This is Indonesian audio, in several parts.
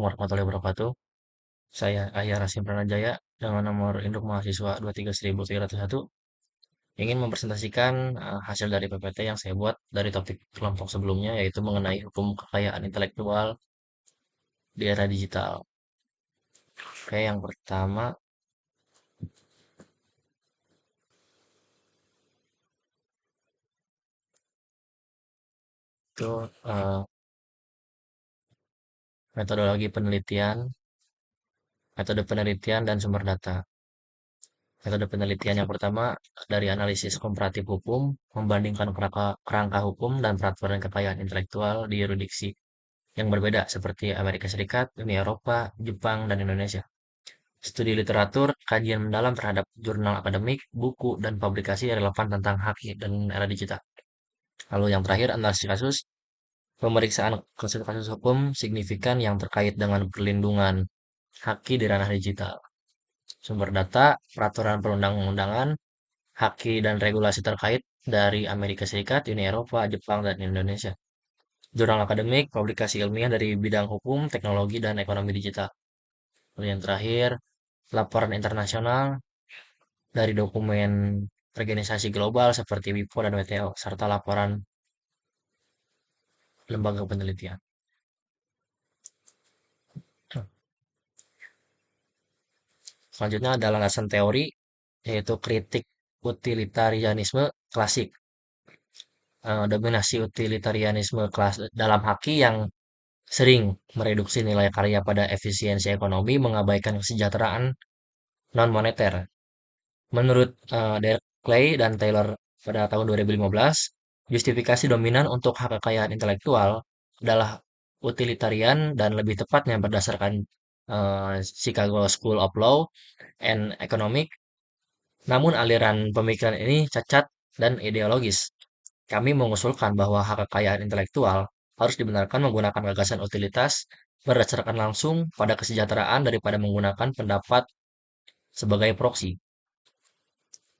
warahmatullahi wabarakatuh. Saya Ayah Rasim Pranajaya dengan nomor induk mahasiswa 23131 ingin mempresentasikan hasil dari PPT yang saya buat dari topik kelompok sebelumnya yaitu mengenai hukum kekayaan intelektual di era digital. Oke, yang pertama itu metodologi penelitian, metode penelitian dan sumber data. Metode penelitian yang pertama dari analisis komparatif hukum, membandingkan kerangka hukum dan peraturan kekayaan intelektual di yurisdiksi yang berbeda seperti Amerika Serikat, Uni Eropa, Jepang, dan Indonesia. Studi literatur, kajian mendalam terhadap jurnal akademik, buku, dan publikasi relevan tentang hak dan era digital. Lalu yang terakhir, analisis kasus, pemeriksaan kasus-kasus hukum signifikan yang terkait dengan perlindungan haki di ranah digital. Sumber data, peraturan perundang-undangan, haki dan regulasi terkait dari Amerika Serikat, Uni Eropa, Jepang, dan Indonesia. Jurnal akademik, publikasi ilmiah dari bidang hukum, teknologi, dan ekonomi digital. Lalu yang terakhir, laporan internasional dari dokumen organisasi global seperti WIPO dan WTO, serta laporan lembaga penelitian. Selanjutnya adalah landasan teori, yaitu kritik utilitarianisme klasik. Dominasi utilitarianisme dalam haki yang sering mereduksi nilai karya pada efisiensi ekonomi, mengabaikan kesejahteraan non-moneter. Menurut Derek Clay dan Taylor pada tahun 2015, justifikasi dominan untuk hak kekayaan intelektual adalah utilitarian dan lebih tepatnya berdasarkan Chicago School of Law and Economics. Namun aliran pemikiran ini cacat dan ideologis. Kami mengusulkan bahwa hak kekayaan intelektual harus dibenarkan menggunakan gagasan utilitas berdasarkan langsung pada kesejahteraan daripada menggunakan pendapat sebagai proksi.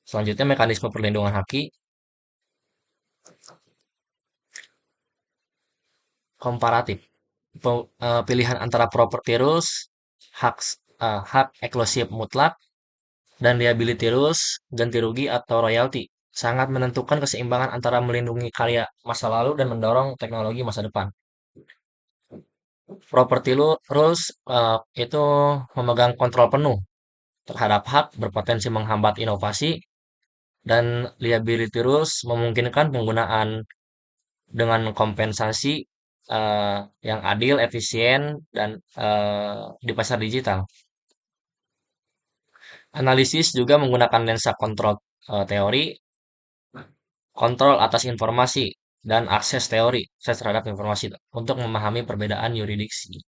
Selanjutnya mekanisme perlindungan haki komparatif. Pilihan antara property rules, hak eksklusif mutlak, dan liability rules, ganti rugi atau royalti sangat menentukan keseimbangan antara melindungi karya masa lalu dan mendorong teknologi masa depan. Rules itu memegang kontrol penuh terhadap hak, berpotensi menghambat inovasi, dan liability rules memungkinkan penggunaan dengan kompensasi eh, yang adil, efisien, dan di pasar digital. Analisis juga menggunakan lensa kontrol teori, kontrol atas informasi, dan akses terhadap informasi untuk memahami perbedaan yurisdiksi.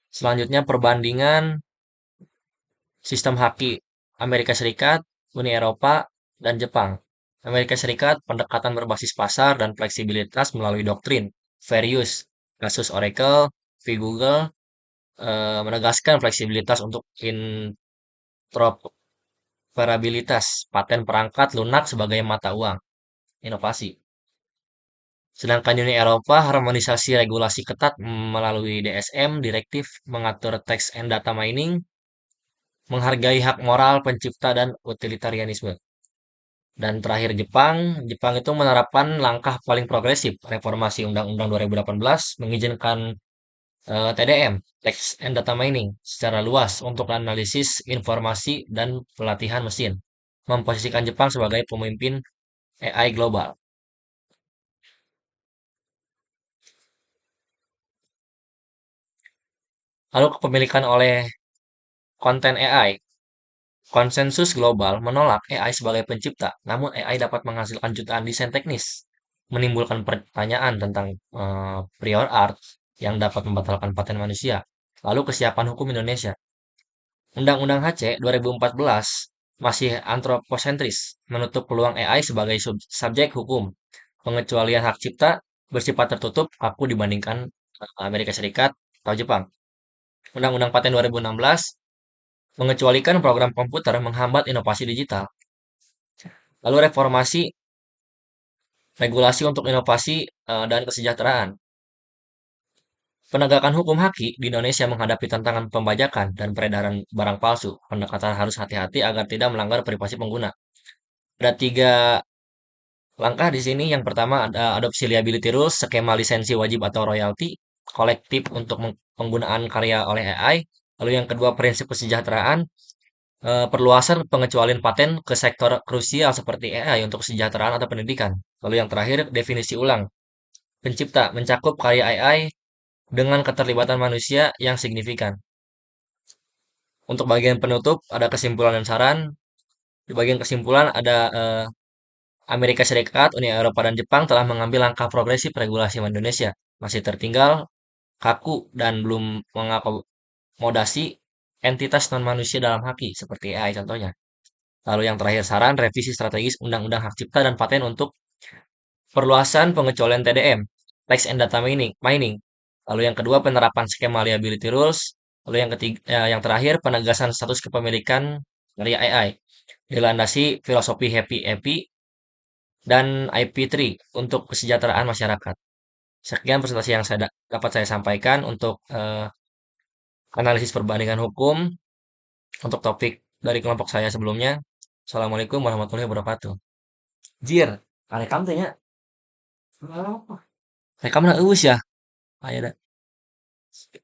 Selanjutnya perbandingan sistem haki Amerika Serikat, Uni Eropa, dan Jepang. Amerika Serikat pendekatan berbasis pasar dan fleksibilitas melalui doktrin fair use. Kasus Oracle, v Google menegaskan fleksibilitas untuk interoperabilitas paten perangkat lunak sebagai mata uang inovasi. Sedangkan Uni Eropa harmonisasi regulasi ketat melalui DSM, direktif mengatur text and data mining, menghargai hak moral pencipta dan utilitarianisme. Dan terakhir Jepang, Jepang itu menerapkan langkah paling progresif, reformasi Undang-Undang 2018 mengizinkan TDM, Text and Data Mining, secara luas untuk analisis informasi dan pelatihan mesin, memposisikan Jepang sebagai pemimpin AI global. Lalu kepemilikan oleh konten AI. Konsensus global menolak AI sebagai pencipta, namun AI dapat menghasilkan jutaan desain teknis, menimbulkan pertanyaan tentang prior art yang dapat membatalkan paten manusia. Lalu kesiapan hukum Indonesia. Undang-Undang HC 2014 masih antroposentris, menutup peluang AI sebagai subjek hukum. Pengecualian hak cipta bersifat tertutup kaku dibandingkan Amerika Serikat atau Jepang. Undang-Undang Paten 2016 mengecualikan program komputer menghambat inovasi digital. Lalu reformasi, regulasi untuk inovasi dan kesejahteraan. Penegakan hukum HAKI di Indonesia menghadapi tantangan pembajakan dan peredaran barang palsu. Pendekatan harus hati-hati agar tidak melanggar privasi pengguna. Ada tiga langkah di sini. Yang pertama ada adopsi liability rules, skema lisensi wajib atau royalti, kolektif untuk penggunaan karya oleh AI. Lalu yang kedua prinsip kesejahteraan, perluasan pengecualian paten ke sektor krusial seperti AI untuk kesejahteraan atau pendidikan. Lalu yang terakhir definisi ulang, pencipta mencakup karya AI dengan keterlibatan manusia yang signifikan. Untuk bagian penutup ada kesimpulan dan saran. Di bagian kesimpulan ada Amerika Serikat, Uni Eropa, dan Jepang telah mengambil langkah progresif regulasi Indonesia. Masih tertinggal, kaku, dan belum mengakomodasi entitas non-manusia dalam haki, seperti AI contohnya. Lalu yang terakhir saran, revisi strategis Undang-Undang Hak Cipta dan Paten untuk perluasan pengecualian TDM, Text and Data Mining. Lalu yang kedua, penerapan skema liability rules. Lalu yang ketiga, yang terakhir, penegasan status kepemilikan dari AI. Dilandasi filosofi happy happy dan IP3 untuk kesejahteraan masyarakat. Sekian presentasi yang dapat saya sampaikan untuk analisis perbandingan hukum untuk topik dari kelompok saya sebelumnya. Assalamualaikum warahmatullahi wabarakatuh. Jir, rekam teh nya. Rekam na eueus ya. Aya da.